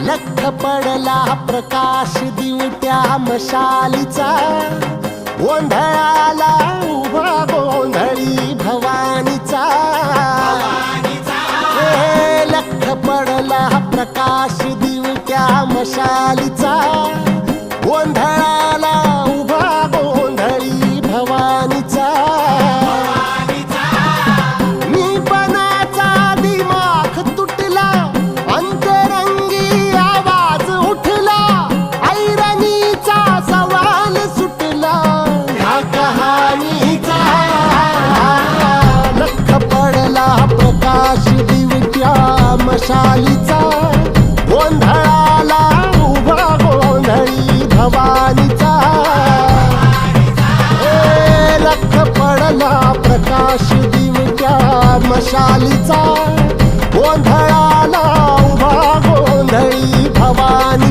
लख पडला प्रकाश दिवट्या मशालीचा, गोंधळाला उभा गोंधळी भवानीचा. लख पडला प्रकाश दिवट्या मशालीचा, गोंधळाला उभा गोंधळी भवानीचा. मीपणाचा दिमाग तुटला, अंतरंगी आवाज उठला, ऐरणीचा सवाल सुटला ह्या कहाणीचा. लख पडला प्रकाश दिवट्या मशालीचा, गोंधळाला उभा गोंधळी भवानीचा. लख पडला प्रकाश दिवट्या मशालीचा, गोंधळाला उभा गोंधळी भवानी.